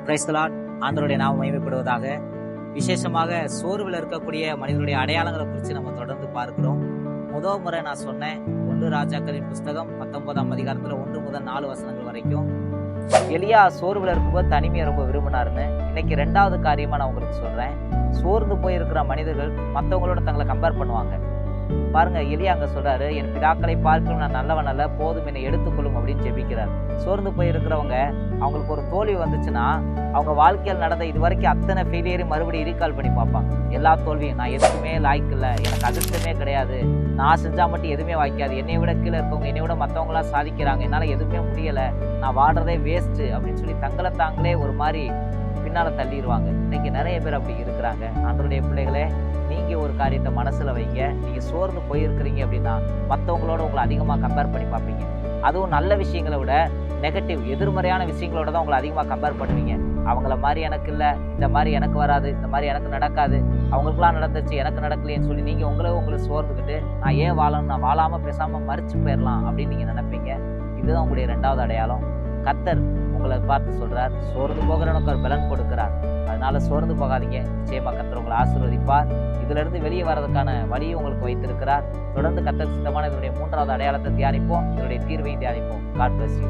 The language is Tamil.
Praise the Lord. ஆண்டவருடைய நாமம் மகிமைப்படுவதாக. விசேஷமாக சோர்வில் இருக்கக்கூடிய மனிதனுடைய அடையாளங்களை குறித்து நம்ம தொடர்ந்து பார்க்கிறோம். முதல் முறை நான் சொன்னேன் 1 ராஜாக்களின் புஸ்தகம் 19ஆம் அதிகாரத்தில் 1 முதல் 4 வசனங்கள் வரைக்கும் எலியா சோர்வில் இருக்கும்போது தனிமையை ரொம்ப விரும்பினாருன்னு. இன்னைக்கு 2வது காரியமா நான் உங்களுக்கு சொல்றேன். சோர்ந்து போயிருக்கிற மனிதர்கள் மற்றவங்களோட தங்களை கம்பேர் பண்ணுவாங்க. பாருங்க, எலியா அங்க சொல்றாரு, என் பிதாக்களை பார்க்கணும், நான் நல்லவன் அல்ல, போதும் என்னை எடுத்துக்கொள்ளும் அப்படின்னு ஜெபிக்கிறார். சோர்ந்து போயிருக்கிறவங்க அவங்களுக்கு ஒரு தோல்வி வந்துச்சுன்னா அவங்க வாழ்க்கையில் நடந்த இது வரைக்கும் அத்தனை ஃபெயிலியரை மறுபடியும் ரீகால் பண்ணி பார்ப்பாங்க. எல்லா தோல்வியும், நான் எதுவுமே லாய்க்கு இல்லை, எனக்கு அதிர்ஷ்டமே கிடையாது, நான் செஞ்சா மட்டும் எதுவுமே வாய்க்காது, என்னை விட கீழே இருக்கவங்க என்னை விட மற்றவங்களாம் சாதிக்கிறாங்க, என்னால் எதுவுமே முடியலை, நான் வாடுறதே வேஸ்ட்டு அப்படின்னு சொல்லி தங்களை தாங்களே ஒரு மாதிரி பின்னால் தள்ளிடுவாங்க. இன்னைக்கு நிறைய பேர் அப்படி இருக்கிறாங்க. ஆண்டவருடைய பிள்ளைகளே, நீங்கள் ஒரு காரியத்தை மனசில் வைங்க. நீங்கள் சோர்ந்து போயிருக்கிறீங்க அப்படின்னா மற்றவங்களோட உங்களை அதிகமாக கம்பேர் பண்ணி பார்ப்பீங்க. அதுவும் நல்ல விஷயங்களை விட நெகட்டிவ் எதிர்மறையான விஷயங்களோட தான் உங்களை அதிகமாக கம்பேர் பண்ணுவீங்க. அவங்கள மாதிரி எனக்கு இல்லை, இந்த மாதிரி எனக்கு வராது, இந்த மாதிரி எனக்கு நடக்காது, அவங்களுக்குலாம் நடந்துச்சு எனக்கு நடக்கலையேன்னு சொல்லி நீங்கள் உங்களை சோர்ந்துக்கிட்டு நான் ஏன் வாழணும், நான் வாழாமல் பேசாமல் மறிச்சு போயிடலாம் அப்படின்னு நீங்கள் நினைப்பீங்க. இதுதான் உங்களுடைய 2வது அடையாளம். கர்த்தர் உங்களை பார்த்து சொல்றார், சோர்ந்து போகிறவனுக்கு ஒரு பலன் கொடுக்கிறார். அதனால சோர்ந்து போகாதீங்க. நிச்சயமா கர்த்தர் உங்களை ஆசீர்வதிப்பார். இதுல இருந்து வெளியே வர்றதுக்கான வழியை உங்களுக்கு வைத்திருக்கிறார். தொடர்ந்து கர்த்தர் சித்தமான இதனுடைய 3வது அடையாளத்தை தியானிப்போம், இதனுடைய தீர்வையும் தியானிப்போம். God bless you.